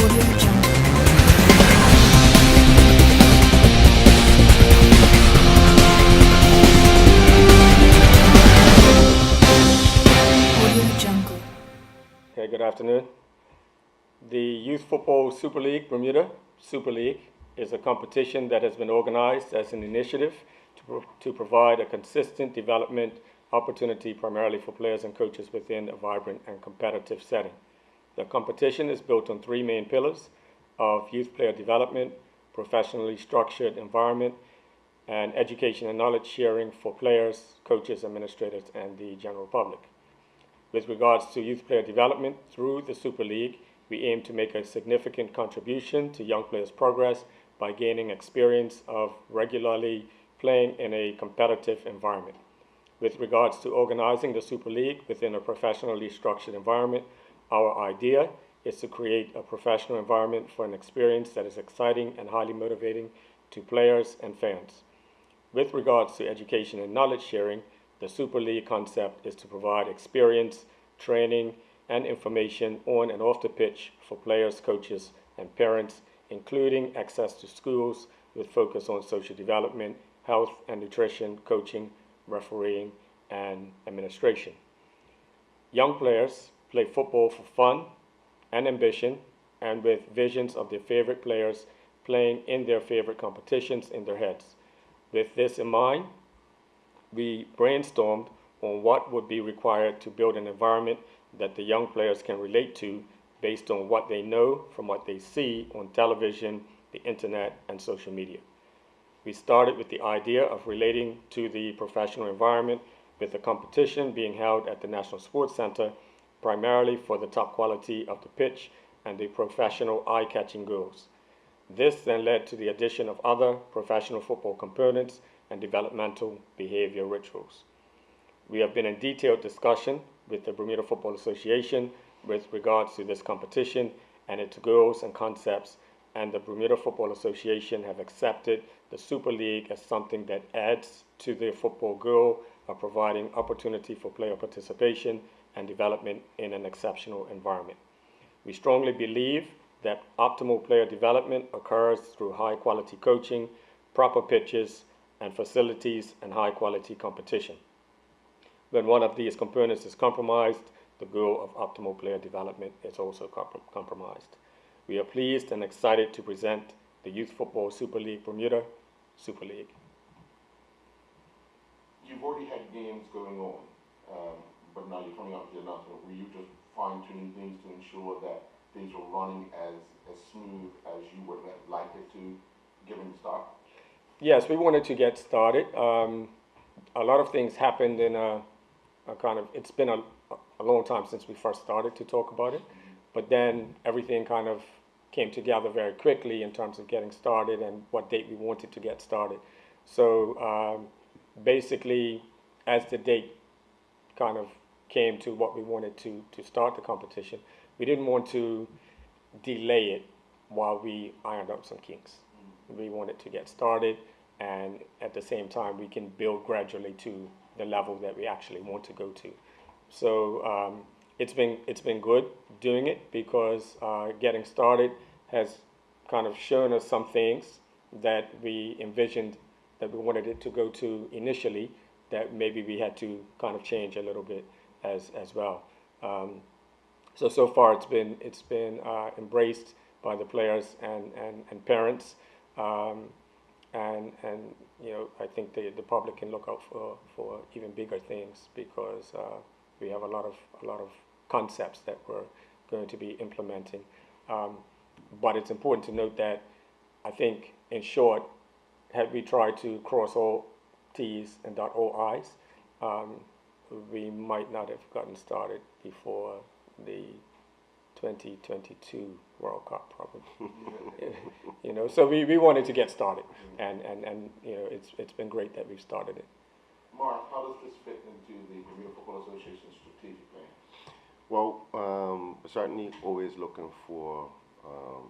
Okay, good afternoon. The Youth Football Super League, Bermuda Super League, is a competition that has been organized as an initiative to provide a consistent development opportunity primarily for players and coaches within a vibrant and competitive setting. The competition is built on three main pillars of youth player development, professionally structured environment, and education and knowledge sharing for players, coaches, administrators, and the general public. With regards to youth player development, through the Super League, we aim to make a significant contribution to young players' progress by gaining experience of regularly playing in a competitive environment. With regards to organizing the Super League within a professionally structured environment, our idea is to create a professional environment for an experience that is exciting and highly motivating to players and fans. With regards to education and knowledge sharing, the Super League concept is to provide experience, training, and information on and off the pitch for players, coaches, and parents, including access to schools with focus on social development, health and nutrition, coaching, refereeing, and administration. Young players play football for fun and ambition, and with visions of their favorite players playing in their favorite competitions in their heads. With this in mind, we brainstormed on what would be required to build an environment that the young players can relate to based on what they know from what they see on television, the internet, and social media. We started with the idea of relating to the professional environment with the competition being held at the National Sports Center, primarily for the top quality of the pitch and the professional eye-catching goals. This then led to the addition of other professional football components and developmental behavior rituals. We have been in detailed discussion with the Bermuda Football Association with regards to this competition and its goals and concepts, and the Bermuda Football Association have accepted the Super League as something that adds to their football goal of providing opportunity for player participation and development in an exceptional environment. We strongly believe that optimal player development occurs through high-quality coaching, proper pitches, and facilities and high-quality competition. When one of these components is compromised, the goal of optimal player development is also compromised. We are pleased and excited to present the Youth Football Super League Bermuda Super League. You've already had games going on, but now you're coming up to the announcement. Were you just fine-tuning things to ensure that things were running as smooth as you would have liked it to, given the start? Yes, we wanted to get started. A lot of things happened in a kind of, it's been a long time since we first started to talk about it, but then everything kind of came together very quickly in terms of getting started and what date we wanted to get started. So basically, as the date kind of came to what we wanted to start the competition, we didn't want to delay it while we ironed out some kinks. We wanted to get started, and at the same time we can build gradually to the level that we actually want to go to. So it's been good doing it because getting started has kind of shown us some things that we envisioned that we wanted it to go to initially that maybe we had to kind of change a little bit as well. So far it's been embraced by the players and parents. And you know, I think the public can look out for even bigger things because we have a lot of concepts that we're going to be implementing. But it's important to note that I think, in short, had we tried to cross all T's and dot all I's, we might not have gotten started before the 2022 World Cup, probably. You know, so we wanted to get started, and you know, it's been great that we've started it. Mark, how does this fit into the Bermuda Football Association's strategic plan? Well, certainly always looking for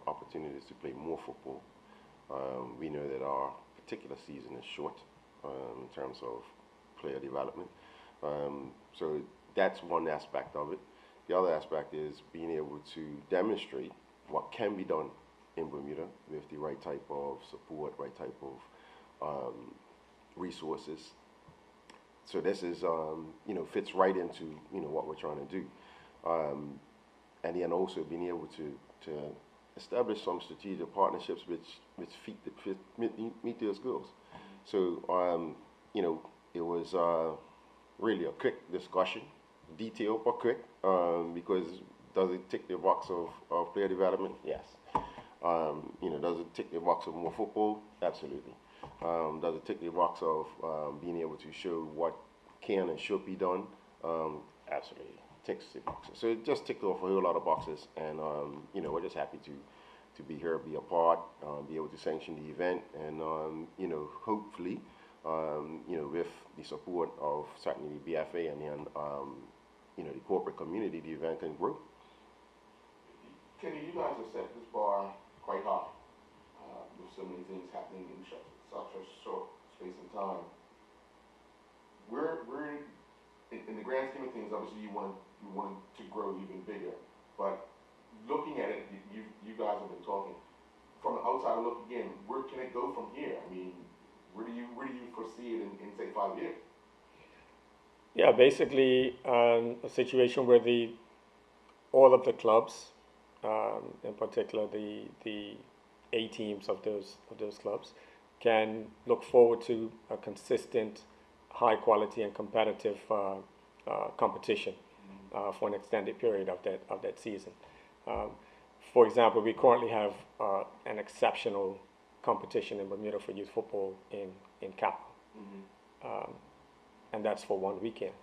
opportunities to play more football. We know that our particular season is short in terms of player development. So that's one aspect of it. The other aspect is being able to demonstrate what can be done in Bermuda with the right type of support, right type of resources. So this is, fits right into, what we're trying to do. And then also being able to establish some strategic partnerships which meet those goals. So, it was really a quick discussion, detailed but quick, because does it tick the box of player development? Yes. Does it tick the box of more football? Absolutely. Does it tick the box of being able to show what can and should be done? Absolutely. Ticks the boxes. So it just ticked off a whole lot of boxes, and we're just happy to be here, be a part, be able to sanction the event, and hopefully, with the support of certainly the BFA and then the corporate community, the event can grow. Kenny, you guys have set this bar quite high, with so many things happening in such a short space of time. We're in the grand scheme of things, obviously you want to grow even bigger, but looking at it, you guys have been talking from the outside look again. Where can it go from here? I mean, where do you foresee it in say 5 years? Yeah, basically a situation where all of the clubs, in particular the A teams of those clubs, can look forward to a consistent, high quality and competitive competition for an extended period of that season. For example, we currently have an exceptional competition in Bermuda for youth football in Kappa, and that's for one weekend.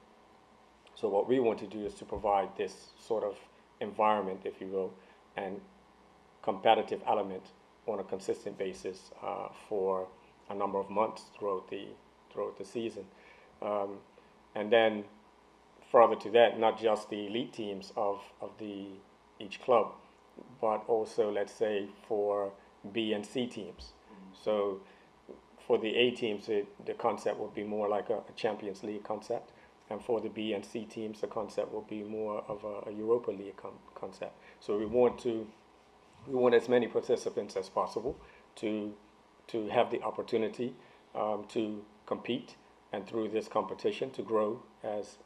So what we want to do is to provide this sort of environment, if you will, and competitive element on a consistent basis for a number of months throughout the season. And then further to that, not just the elite teams of each club, but also, let's say, for B and C teams. So for the A teams, the concept would be more like a Champions League concept. And for the B and C teams, the concept will be more of a Europa League concept. So we want as many participants as possible to have the opportunity to compete, and through this competition to grow as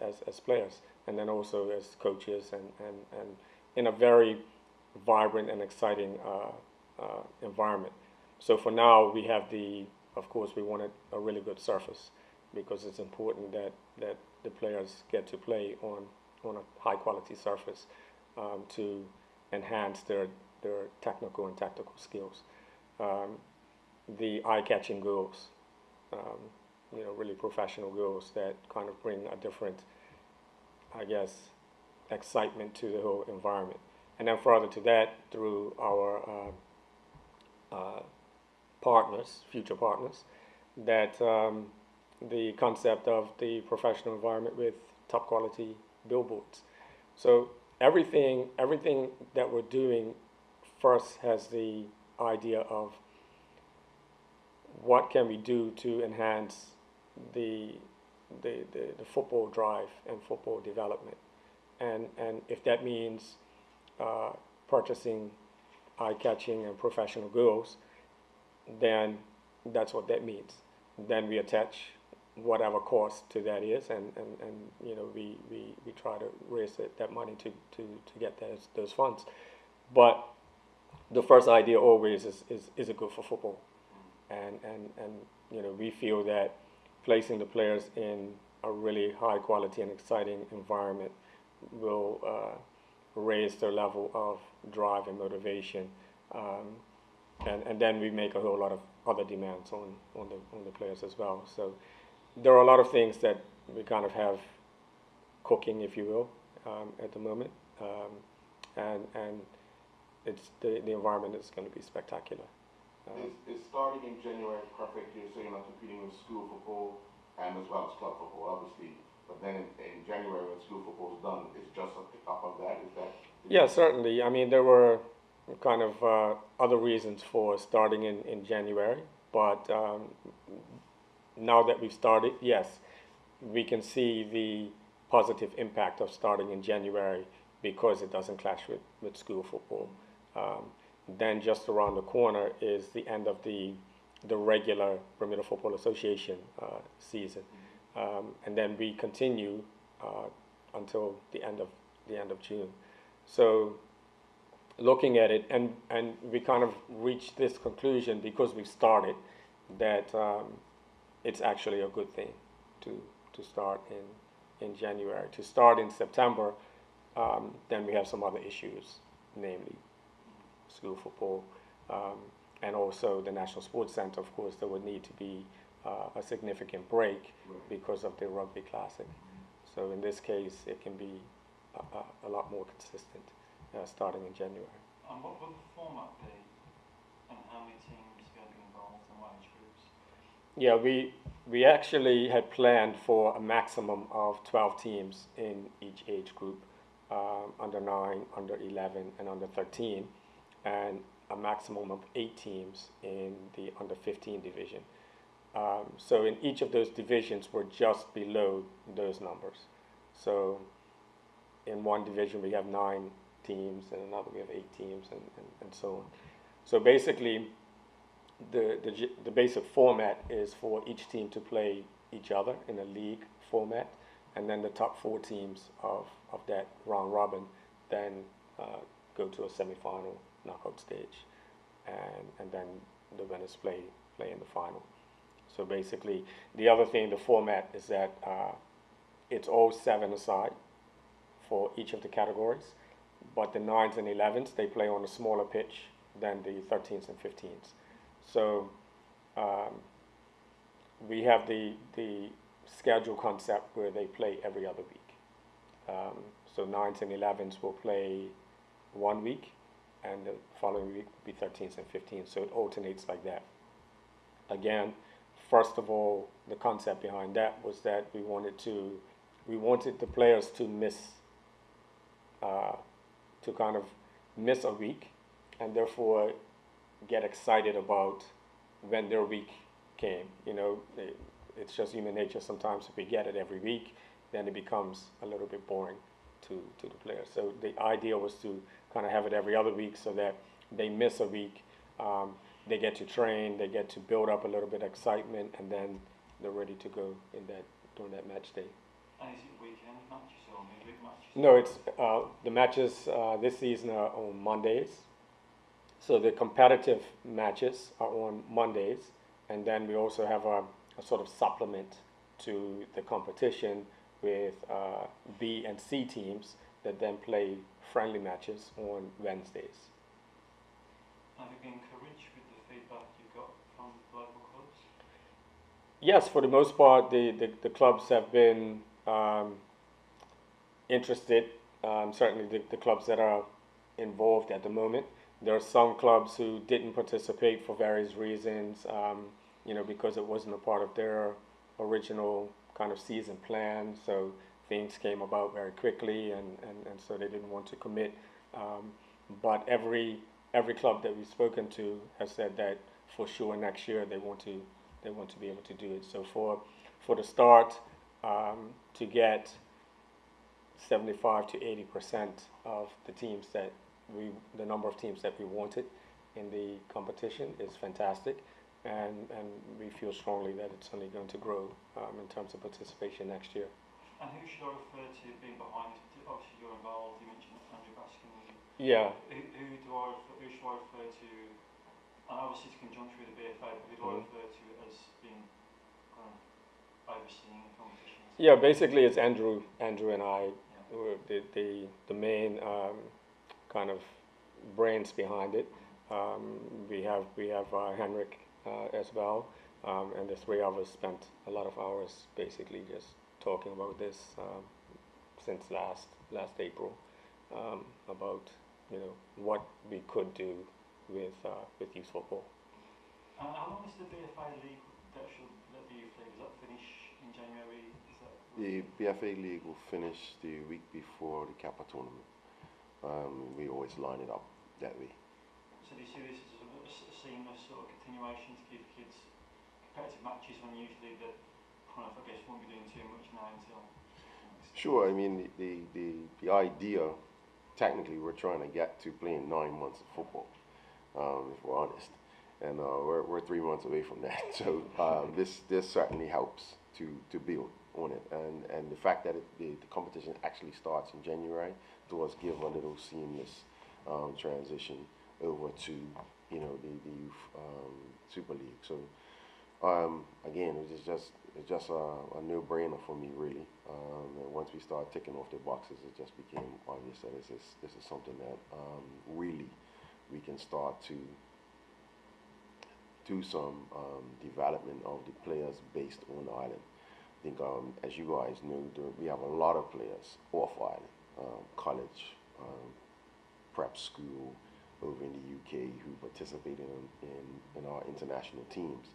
players, and then also as coaches, and in a very vibrant and exciting environment. So for now, we have of course, we wanted a really good surface, because it's important that the players get to play on a high quality surface to enhance their technical and tactical skills. The eye-catching goals, really professional goals that kind of bring a different, I guess, excitement to the whole environment. And then further to that, through our partners, future partners, that the concept of the professional environment with top quality billboards. So everything that we're doing first has the idea of what can we do to enhance the football drive and football development, and if that means purchasing eye-catching and professional goals, then that's what that means. Then we attach whatever cost to that is, and we try to raise that money to get those funds. But the first idea always is it good for football? And we feel that placing the players in a really high quality and exciting environment will raise their level of drive and motivation, and then we make a whole lot of other demands on the players as well. So there are a lot of things that we kind of have cooking, if you will, at the moment, and it's the environment is going to be spectacular. It's starting in January, perfect. You're saying not competing with school football and as well as club football, obviously. But then in January, when school football is done, it's just a pick up of that. Is that? Yeah, certainly. I mean, there were kind of other reasons for starting in January, but now that we've started, yes, we can see the positive impact of starting in January, because it doesn't clash with school football. Then just around the corner is the end of the regular Bermuda Football Association season, and then we continue until the end of June. So looking at it, and we kind of reached this conclusion because we've started that it's actually a good thing to start in January. To start in September, then we have some other issues, namely school football, and also the National Sports Center. Of course, there would need to be a significant break because of the Rugby Classic. So in this case, it can be a lot more consistent starting in January. And what will the format be, and how many teams are going to be involved, and what age groups? Yeah, we actually had planned for a maximum of 12 teams in each age group, under 9, under 11, and under 13, and a maximum of 8 teams in the under 15 division. So in each of those divisions, we're just below those numbers. So in one division, we have 9 teams, and another we have 8 teams, and so on. So basically, the basic format is for each team to play each other in a league format, and then the top 4 teams of that round robin then go to a semi-final knockout stage, and then the winners play in the final. So basically, the other thing, the format is that it's all 7-a-side for each of the categories, but the 9s and 11s, they play on a smaller pitch than the 13s and 15s. So we have the schedule concept where they play every other week. So 9s and 11s will play one week, and the following week will be 13s and 15s. So it alternates like that. Again, first of all, the concept behind that was that we wanted the players to kind of miss a week, and therefore get excited about when their week came. You know, it's just human nature. Sometimes if we get it every week, then it becomes a little bit boring to the players. So the idea was to kind of have it every other week so that they miss a week. They get to train, they get to build up a little bit of excitement, and then they're ready to go during that match day. And is it weekend matches or midweek matches? No, it's the matches this season are on Mondays. So the competitive matches are on Mondays, and then we also have a sort of supplement to the competition with B and C teams that then play friendly matches on Wednesdays. Have you been encouraged with the feedback you got from local clubs? Yes, for the most part, the clubs have been interested. Certainly the clubs that are involved at the moment. There are some clubs who didn't participate for various reasons, because it wasn't a part of their original kind of season plan. So things came about very quickly, and so they didn't want to commit. But every club that we've spoken to has said that for sure next year they want to be able to do it. So for the start, to get 75 to 80% of the number of teams that we wanted in the competition is fantastic, and we feel strongly that it's only going to grow in terms of participation next year. And who should I refer to being behind it? Obviously you're involved, you mentioned Andrew Baskin. Yeah. Who should I refer to, and obviously it's conjunction with the BFA, but who do I refer to as being kind of overseeing the competition? Yeah, basically it's Andrew and I, who are the main kind of brains behind it. We have Henrik as well, and the 3 of us spent a lot of hours basically just talking about this since last April, about what we could do with youth football. How long is the BFA league, the youth league? Does that finish in January? The BFA league will finish the week before the Kappa tournament. We always line it up that way. So do you see this as a seamless sort of continuation to give kids competitive matches when usually that kind of, I guess, won't be doing too much now until? Sure. I mean, the idea technically we're trying to get to playing 9 months of football, if we're honest, and we're 3 months away from that. So this certainly helps to build on it, and the fact that the competition actually starts in January does give a little seamless transition over to the youth Super League. So again, it's just a no-brainer for me, really. And once we start ticking off the boxes, it just became obvious that this is something that really we can start to do some development of the players based on Ireland. I think, as you guys know, we have a lot of players off Ireland, college, prep school over in the UK who participate in our international teams.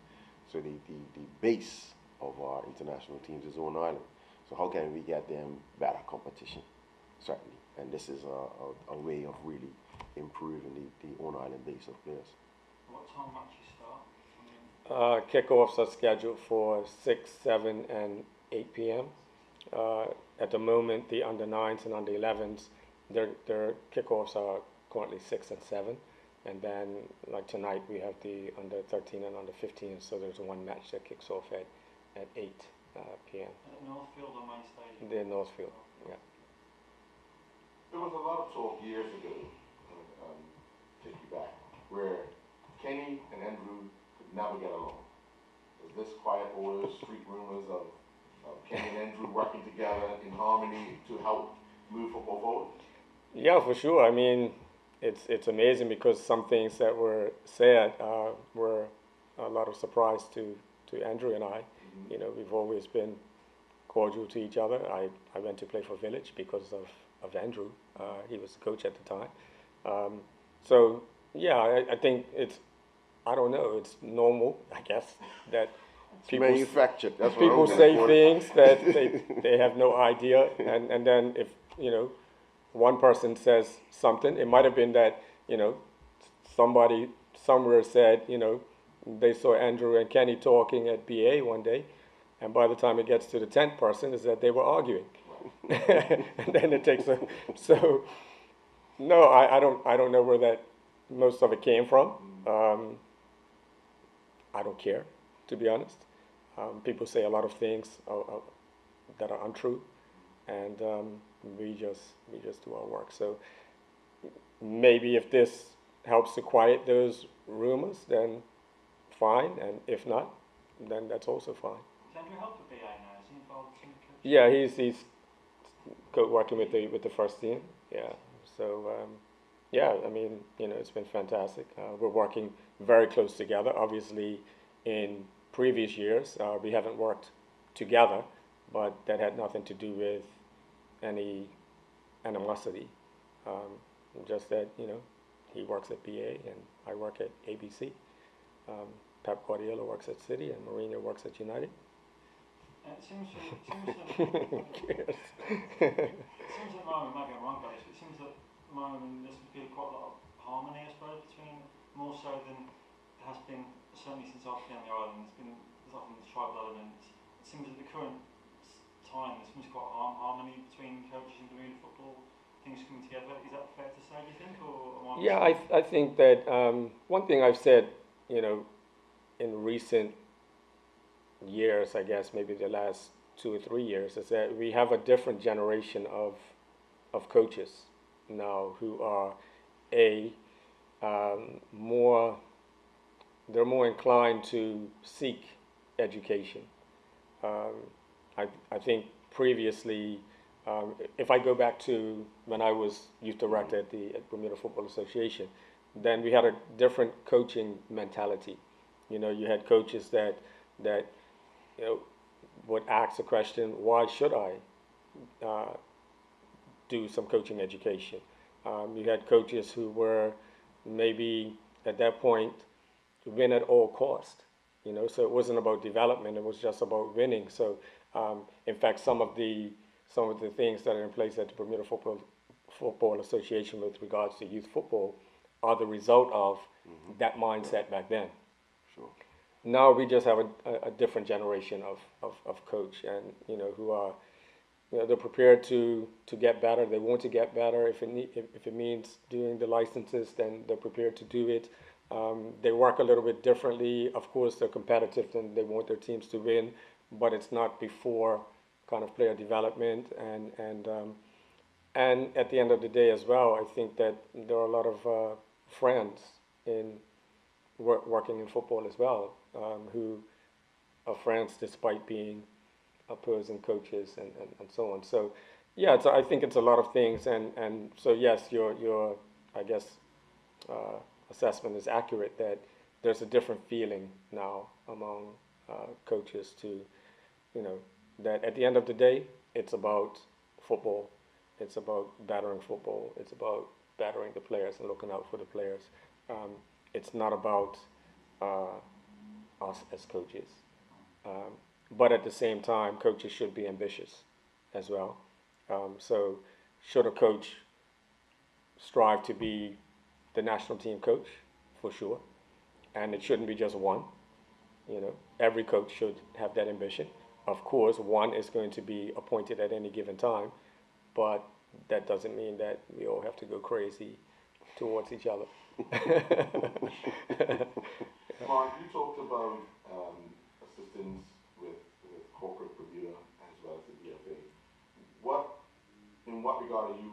So the base of our international teams is on Ireland. So how can we get them better competition? Certainly. And this is a way of really improving the on-island base of players. What time matches start? Kickoffs are scheduled for 6, 7, and 8 p.m. At the moment, the under 9s and under 11s, their kickoffs are currently 6 and 7. And then, like tonight, we have the under 13 and under 15. So there's one match that kicks off at 8 p.m. At Northfield or main stadium? The Northfield, yeah. There was a lot of talk years ago, take you back, where Kenny and Andrew could never get along. Is this quiet orders, street rumors of Kenny and Andrew working together in harmony to help move football forward? Yeah, for sure. I mean, it's amazing because some things that were said were a lot of surprise to Andrew and I. Mm-hmm. You know, we've always been cordial to each other. I went to play for Village because of Andrew. He was the coach at the time. So, yeah, I think I don't know, it's normal, I guess, that people Manufactured. That's what people I'm say for. things that they have no idea, and then if one person says something, it might have been that somebody somewhere said they saw Andrew and Kenny talking at BA one day, and by the time it gets to the 10th person, is that they were arguing, and then it takes so. No, I don't know where that most of it came from. I don't care, to be honest. People say a lot of things that are untrue, and we just do our work. So maybe if this helps to quiet those rumors, then fine, and if not, then that's also fine. Does Andrew help with BA now? Is he involved in coaching? Yeah, he's working with the first team. Yeah, so yeah, I mean, it's been fantastic. We're working very close together. Obviously, in previous years, we haven't worked together, but that had nothing to do with any animosity. Just that, he works at BA and I work at ABC. Pep Guardiola works at City and Mourinho works at United. It seems that it seems at the moment, maybe I'm wrong about this, but it seems that at the moment there's been quite a lot of harmony, I suppose, between, more so than there has been, certainly since I've been on the island, there's often this tribal element. It seems at the current time there seems quite a harmony between coaches and Bermuda football, things coming together. Is that fair to say, do you think? Or am I Yeah, I think that one thing I've said, in recent years, I guess maybe the last 2 or 3 years, is that we have a different generation of coaches now who are they're more inclined to seek education. I think previously, if I go back to when I was youth director at Bermuda Football Association, then we had a different coaching mentality. You had coaches that would ask the question, why should I do some coaching education? You had coaches who were maybe at that point win at all cost. So it wasn't about development; it was just about winning. So, in fact, some of the things that are in place at the Bermuda Football Association with regards to youth football are the result of that mindset back then. Sure. Now we just have a different generation of coach, and who are they're prepared to get better. They want to get better. If it means doing the licenses, then they're prepared to do it. They work a little bit differently. Of course, they're competitive and they want their teams to win, but it's not before kind of player development and at the end of the day as well. I think that there are a lot of friends in working in football as well, who are friends despite being opposing coaches and so on. So yeah, I think it's a lot of things, and so yes, your I guess assessment is accurate that there's a different feeling now among coaches to, that at the end of the day, it's about football, it's about battering football, it's about battering the players and looking out for the players. It's not about us as coaches. But at the same time, coaches should be ambitious as well. So, should a coach strive to be the national team coach? For sure. And it shouldn't be just one. Every coach should have that ambition. Of course, one is going to be appointed at any given time, but that doesn't mean that we all have to go crazy towards each other. Mark, you talked about assistance with corporate Bermuda as well as the BFA. In what regard are you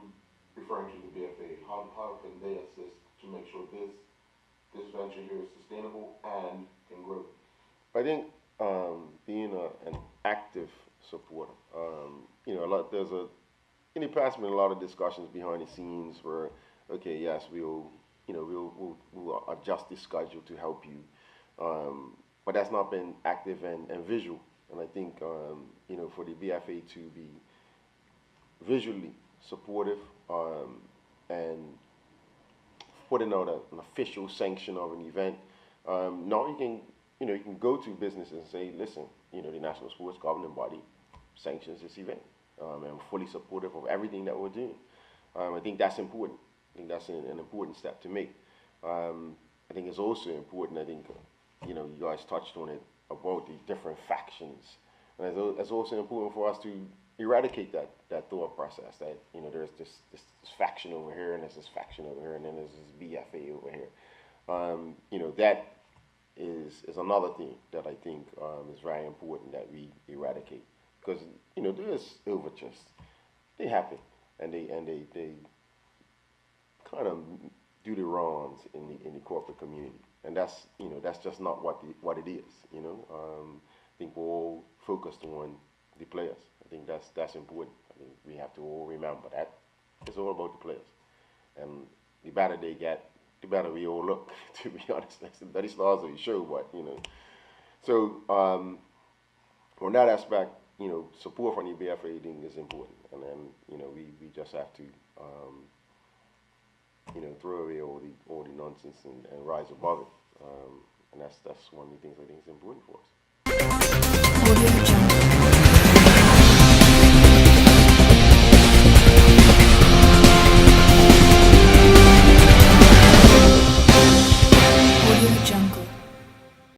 referring to the BFA? How can they assist to make sure this venture here is sustainable and can grow? I think being an active supporter, in the past been a lot of discussions behind the scenes where, okay, yes, we'll adjust the schedule to help you, but that's not been active and visual. And I think for the BFA to be visually supportive and putting out an official sanction of an event, now you can go to businesses and say, listen, the National Sports Governing Body sanctions this event, and fully supportive of everything that we're doing. I think that's important. I think that's an important step to make. I think it's also important, you guys touched on it, about the different factions. And it's also important for us to eradicate that thought process that, there's this faction over here and there's this faction over here and then there's this BFA over here. That is another thing that I think is very important that we eradicate. Because, there's overtures. They happen. And they kind of do the wrongs in the corporate community. And that's just not what it is. I think we're all focused on the players. I think that's important. I think we have to all remember that it's all about the players. And the better they get, the better we all look. To be honest, that is also the show. But so on that aspect, support from the BFA thing is important. And then we just have to throw away all the nonsense and rise above it. And that's one of the things I think is important for us.